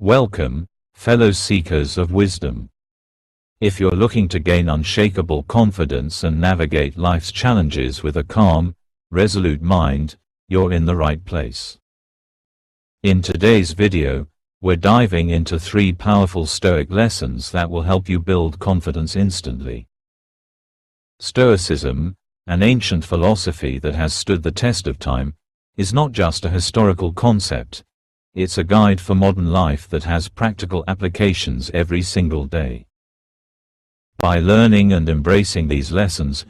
Welcome, fellow seekers of wisdom. If you're looking to gain unshakable confidence and navigate life's challenges with a calm, resolute mind, you're in the right place. In today's video, we're diving into 3 powerful Stoic lessons that will help you build confidence instantly. Stoicism, an ancient philosophy that has stood the test of time, is not just a historical concept. It's a guide for modern life that has practical applications every single day. By learning and embracing these lessons,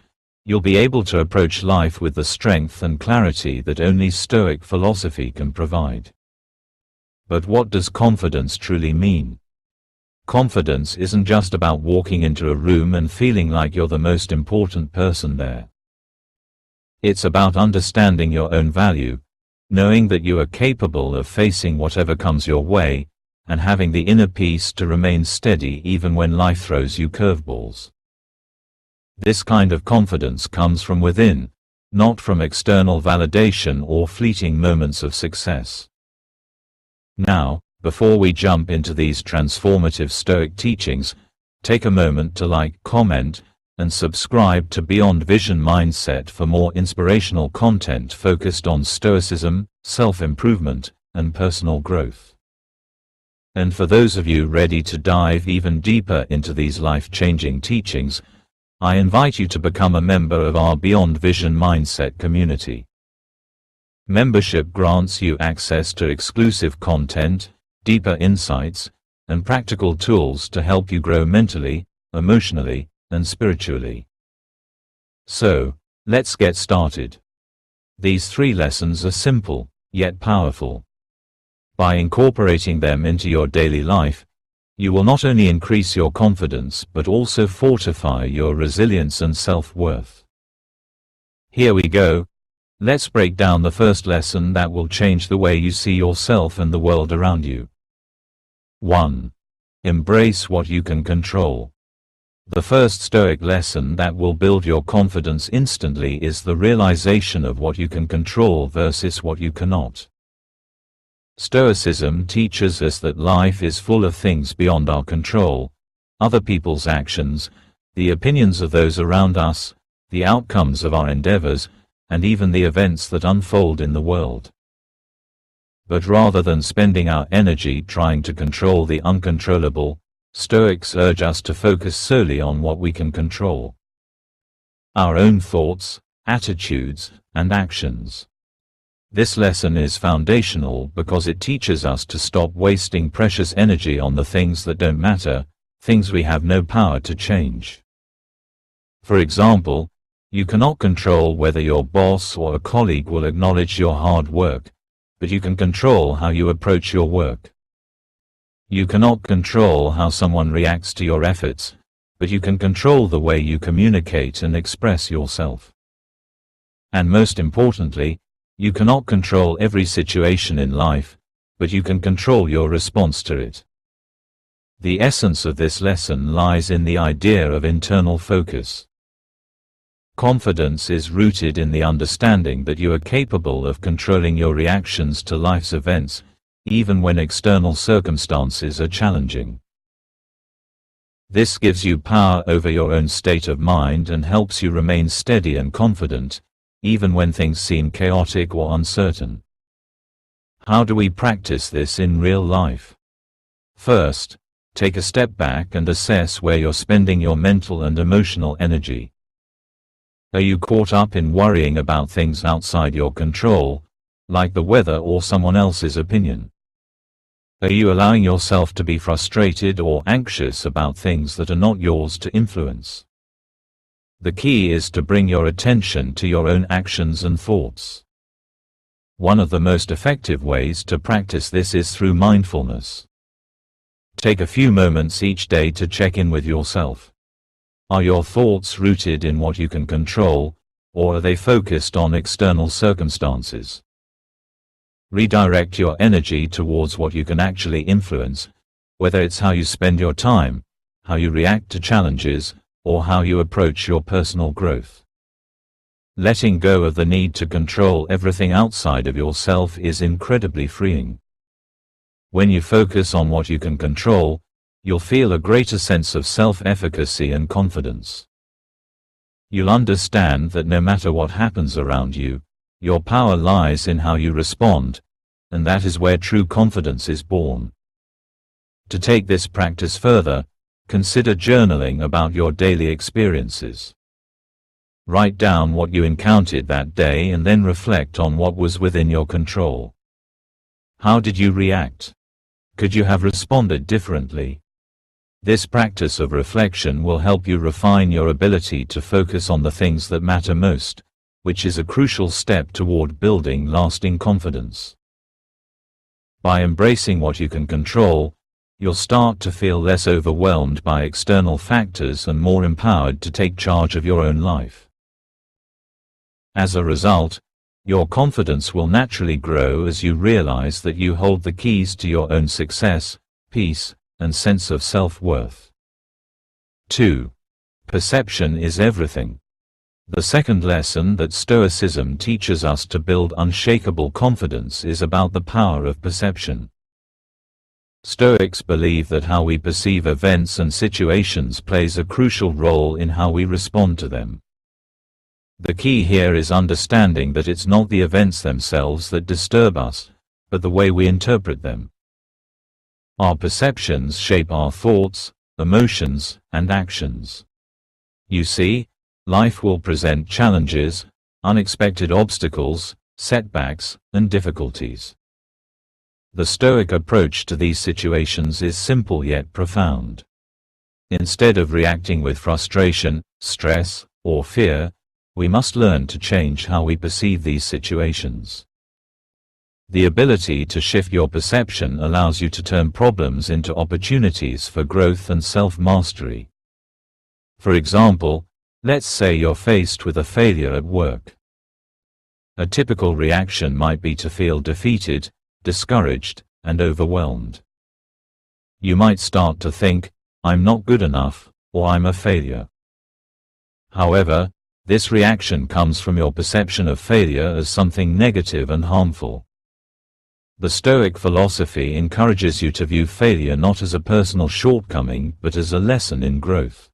you'll be able to approach life with the strength and clarity that only Stoic philosophy can provide. But what does confidence truly mean? Confidence isn't just about walking into a room and feeling like you're the most important person there. It's about understanding your own value, knowing that you are capable of facing whatever comes your way, and having the inner peace to remain steady even when life throws you curveballs. This kind of confidence comes from within, not from external validation or fleeting moments of success. Now, before we jump into these transformative Stoic teachings, take a moment to like, comment, and subscribe to Beyond Vision Mindset for more inspirational content focused on Stoicism, self-improvement, and personal growth. And for those of you ready to dive even deeper into these life-changing teachings, I invite you to become a member of our Beyond Vision Mindset community. Membership grants you access to exclusive content, deeper insights, and practical tools to help you grow mentally, emotionally, and spiritually. So, let's get started. These 3 lessons are simple, yet powerful. By incorporating them into your daily life, you will not only increase your confidence but also fortify your resilience and self-worth. Here we go. Let's break down the first lesson that will change the way you see yourself and the world around you. 1. Embrace what you can control. The first Stoic lesson that will build your confidence instantly is the realization of what you can control versus what you cannot. Stoicism teaches us that life is full of things beyond our control: other people's actions, the opinions of those around us, the outcomes of our endeavors, and even the events that unfold in the world. But rather than spending our energy trying to control the uncontrollable, Stoics urge us to focus solely on what we can control: our own thoughts, attitudes, and actions. This lesson is foundational because it teaches us to stop wasting precious energy on the things that don't matter, things we have no power to change. For example, you cannot control whether your boss or a colleague will acknowledge your hard work, but you can control how you approach your work. You cannot control how someone reacts to your efforts, but you can control the way you communicate and express yourself. And most importantly, you cannot control every situation in life, but you can control your response to it. The essence of this lesson lies in the idea of internal focus. Confidence is rooted in the understanding that you are capable of controlling your reactions to life's events, even when external circumstances are challenging. This gives you power over your own state of mind and helps you remain steady and confident, even when things seem chaotic or uncertain. How do we practice this in real life? First, take a step back and assess where you're spending your mental and emotional energy. Are you caught up in worrying about things outside your control, like the weather or someone else's opinion? Are you allowing yourself to be frustrated or anxious about things that are not yours to influence? The key is to bring your attention to your own actions and thoughts. One of the most effective ways to practice this is through mindfulness. Take a few moments each day to check in with yourself. Are your thoughts rooted in what you can control, or are they focused on external circumstances? Redirect your energy towards what you can actually influence, whether it's how you spend your time, how you react to challenges, or how you approach your personal growth. Letting go of the need to control everything outside of yourself is incredibly freeing. When you focus on what you can control, you'll feel a greater sense of self-efficacy and confidence. You'll understand that no matter what happens around you, your power lies in how you respond, and that is where true confidence is born. To take this practice further, consider journaling about your daily experiences. Write down what you encountered that day and then reflect on what was within your control. How did you react? Could you have responded differently? This practice of reflection will help you refine your ability to focus on the things that matter most, which is a crucial step toward building lasting confidence. By embracing what you can control, you'll start to feel less overwhelmed by external factors and more empowered to take charge of your own life. As a result, your confidence will naturally grow as you realize that you hold the keys to your own success, peace, and sense of self-worth. 2. Perception is everything. The second lesson that Stoicism teaches us to build unshakable confidence is about the power of perception. Stoics believe that how we perceive events and situations plays a crucial role in how we respond to them. The key here is understanding that it's not the events themselves that disturb us, but the way we interpret them. Our perceptions shape our thoughts, emotions, and actions. You see, life will present challenges, unexpected obstacles, setbacks, and difficulties. The Stoic approach to these situations is simple yet profound. Instead of reacting with frustration, stress, or fear, we must learn to change how we perceive these situations. The ability to shift your perception allows you to turn problems into opportunities for growth and self-mastery. For example, let's say you're faced with a failure at work. A typical reaction might be to feel defeated, discouraged, and overwhelmed. You might start to think, "I'm not good enough," or "I'm a failure." However, this reaction comes from your perception of failure as something negative and harmful. The Stoic philosophy encourages you to view failure not as a personal shortcoming but as a lesson in growth.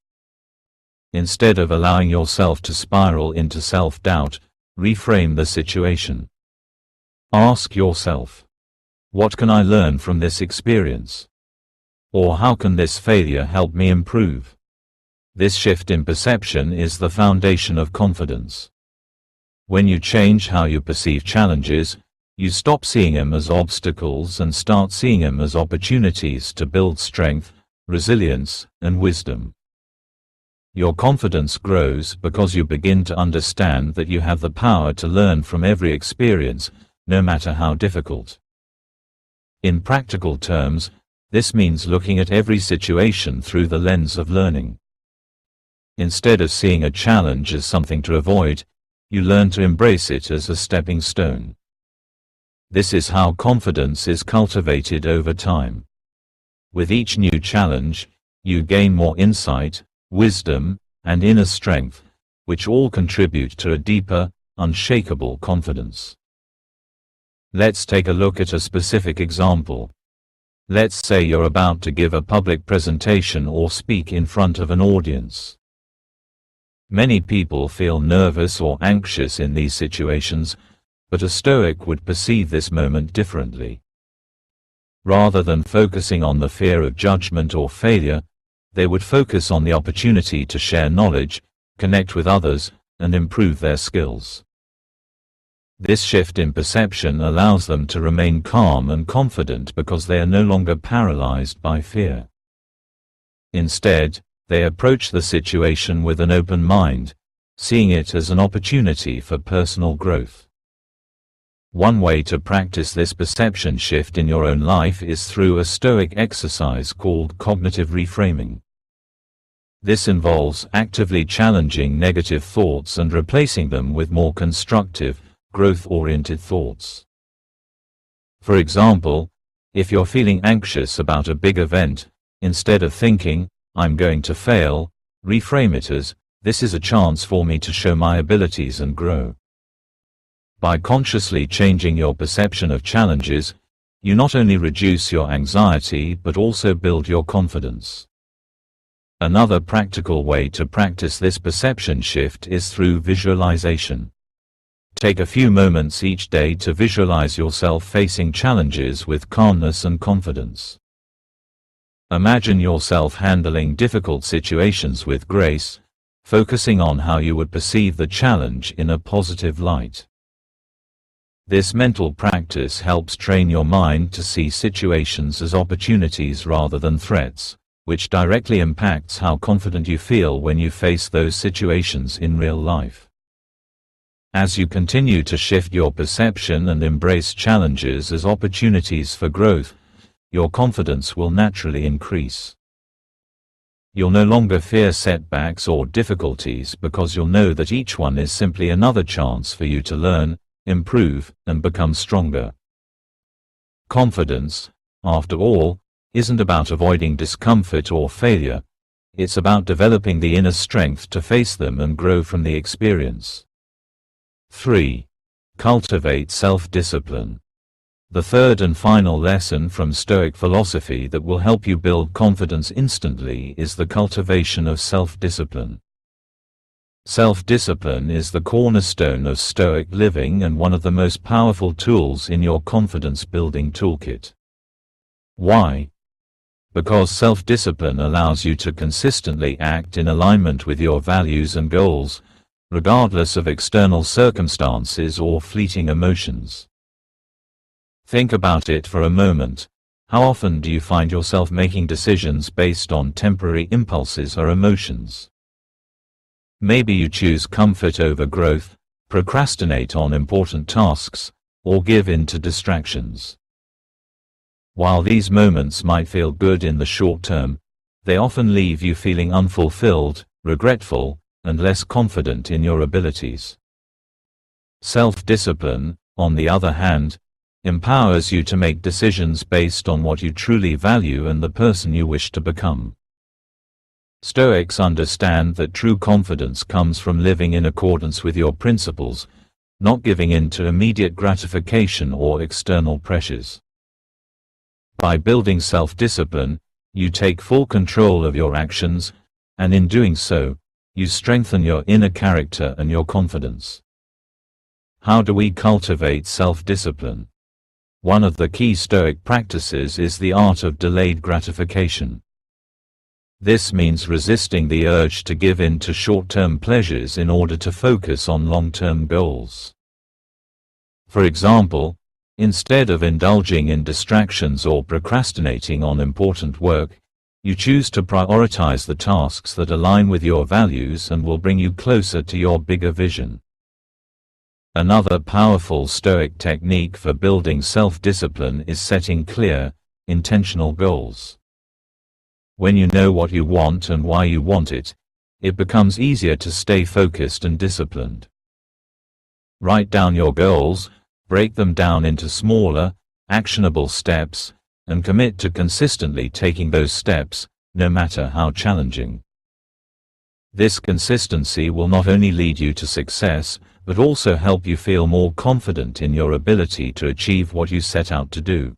Instead of allowing yourself to spiral into self-doubt, reframe the situation. Ask yourself, what can I learn from this experience? Or how can this failure help me improve? This shift in perception is the foundation of confidence. When you change how you perceive challenges, you stop seeing them as obstacles and start seeing them as opportunities to build strength, resilience, and wisdom. Your confidence grows because you begin to understand that you have the power to learn from every experience, no matter how difficult. In practical terms, this means looking at every situation through the lens of learning. Instead of seeing a challenge as something to avoid, you learn to embrace it as a stepping stone. This is how confidence is cultivated over time. With each new challenge, you gain more insight, wisdom, and inner strength, which all contribute to a deeper, unshakable confidence. Let's take a look at a specific example. Let's say you're about to give a public presentation or speak in front of an audience. Many people feel nervous or anxious in these situations, but a Stoic would perceive this moment differently. Rather than focusing on the fear of judgment or failure, they would focus on the opportunity to share knowledge, connect with others, and improve their skills. This shift in perception allows them to remain calm and confident because they are no longer paralyzed by fear. Instead, they approach the situation with an open mind, seeing it as an opportunity for personal growth. One way to practice this perception shift in your own life is through a Stoic exercise called cognitive reframing. This involves actively challenging negative thoughts and replacing them with more constructive, growth-oriented thoughts. For example, if you're feeling anxious about a big event, instead of thinking, "I'm going to fail," reframe it as, "This is a chance for me to show my abilities and grow." By consciously changing your perception of challenges, you not only reduce your anxiety but also build your confidence. Another practical way to practice this perception shift is through visualization. Take a few moments each day to visualize yourself facing challenges with calmness and confidence. Imagine yourself handling difficult situations with grace, focusing on how you would perceive the challenge in a positive light. This mental practice helps train your mind to see situations as opportunities rather than threats, which directly impacts how confident you feel when you face those situations in real life. As you continue to shift your perception and embrace challenges as opportunities for growth, your confidence will naturally increase. You'll no longer fear setbacks or difficulties because you'll know that each one is simply another chance for you to learn, improve, and become stronger. Confidence, after all, isn't about avoiding discomfort or failure. It's about developing the inner strength to face them and grow from the experience. 3. Cultivate self-discipline. The third and final lesson from Stoic philosophy that will help you build confidence instantly is the cultivation of self-discipline. Self-discipline is the cornerstone of Stoic living and one of the most powerful tools in your confidence-building toolkit. Why? Because self-discipline allows you to consistently act in alignment with your values and goals, regardless of external circumstances or fleeting emotions. Think about it for a moment. How often do you find yourself making decisions based on temporary impulses or emotions? Maybe you choose comfort over growth, procrastinate on important tasks, or give in to distractions. While these moments might feel good in the short term, they often leave you feeling unfulfilled, regretful, and less confident in your abilities. Self-discipline, on the other hand, empowers you to make decisions based on what you truly value and the person you wish to become. Stoics understand that true confidence comes from living in accordance with your principles, not giving in to immediate gratification or external pressures. By building self-discipline, you take full control of your actions, and in doing so, you strengthen your inner character and your confidence. How do we cultivate self-discipline? One of the key Stoic practices is the art of delayed gratification. This means resisting the urge to give in to short-term pleasures in order to focus on long-term goals. For example, instead of indulging in distractions or procrastinating on important work, you choose to prioritize the tasks that align with your values and will bring you closer to your bigger vision. Another powerful Stoic technique for building self-discipline is setting clear, intentional goals. When you know what you want and why you want it, it becomes easier to stay focused and disciplined. Write down your goals, break them down into smaller, actionable steps, and commit to consistently taking those steps, no matter how challenging. This consistency will not only lead you to success, but also help you feel more confident in your ability to achieve what you set out to do.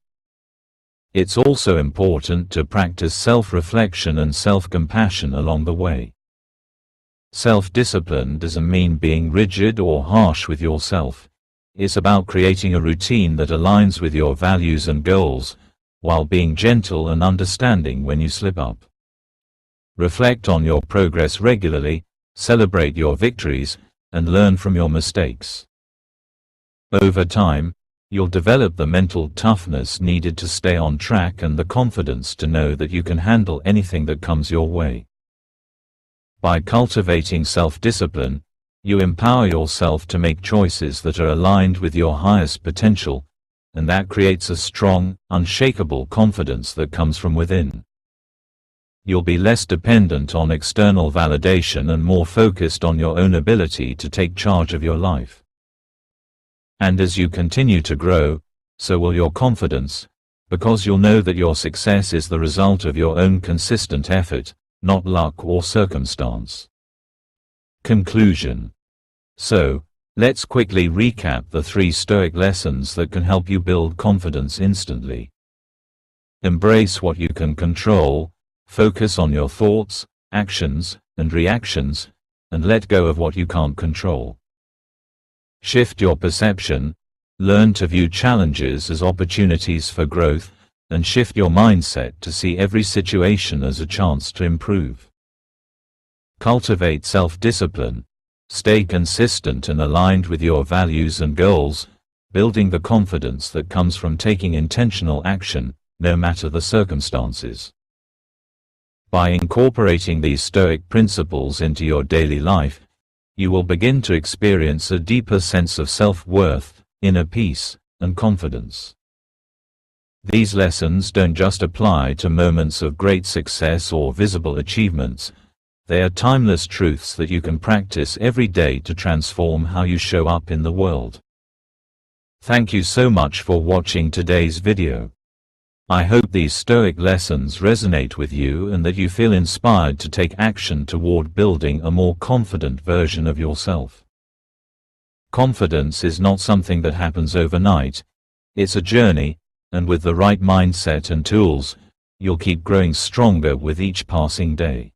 It's also important to practice self-reflection and self-compassion along the way. Self-discipline doesn't mean being rigid or harsh with yourself. It's about creating a routine that aligns with your values and goals, while being gentle and understanding when you slip up. Reflect on your progress regularly, celebrate your victories, and learn from your mistakes. Over time, you'll develop the mental toughness needed to stay on track and the confidence to know that you can handle anything that comes your way. By cultivating self-discipline, you empower yourself to make choices that are aligned with your highest potential, and that creates a strong, unshakable confidence that comes from within. You'll be less dependent on external validation and more focused on your own ability to take charge of your life. And as you continue to grow, so will your confidence, because you'll know that your success is the result of your own consistent effort, not luck or circumstance. Conclusion. So, Let's quickly recap the 3 Stoic lessons that can help you build confidence instantly. Embrace what you can control, focus on your thoughts, actions, and reactions, and let go of what you can't control. Shift your perception, learn to view challenges as opportunities for growth, and shift your mindset to see every situation as a chance to improve. Cultivate self-discipline. Stay consistent and aligned with your values and goals, building the confidence that comes from taking intentional action, no matter the circumstances. By incorporating these Stoic principles into your daily life, you will begin to experience a deeper sense of self-worth, inner peace, and confidence. These lessons don't just apply to moments of great success or visible achievements. They are timeless truths that you can practice every day to transform how you show up in the world. Thank you so much for watching today's video. I hope these Stoic lessons resonate with you and that you feel inspired to take action toward building a more confident version of yourself. Confidence is not something that happens overnight. It's a journey, and with the right mindset and tools, you'll keep growing stronger with each passing day.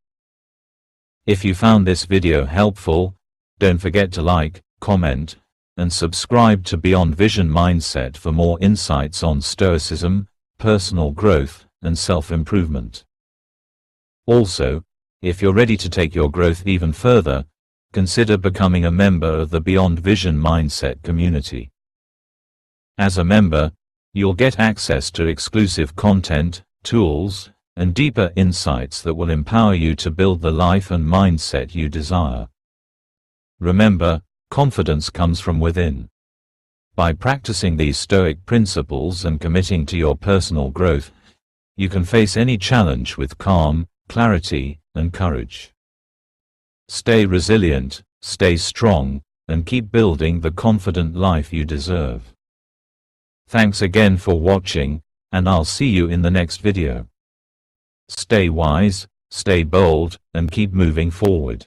If you found this video helpful, don't forget to like, comment, and subscribe to Beyond Vision Mindset for more insights on Stoicism, personal growth, and self-improvement. Also, if you're ready to take your growth even further, consider becoming a member of the Beyond Vision Mindset community. As a member, you'll get access to exclusive content, tools, and deeper insights that will empower you to build the life and mindset you desire. Remember, confidence comes from within. By practicing these Stoic principles and committing to your personal growth, you can face any challenge with calm, clarity, and courage. Stay resilient, stay strong, and keep building the confident life you deserve. Thanks again for watching, and I'll see you in the next video. Stay wise, stay bold, and keep moving forward.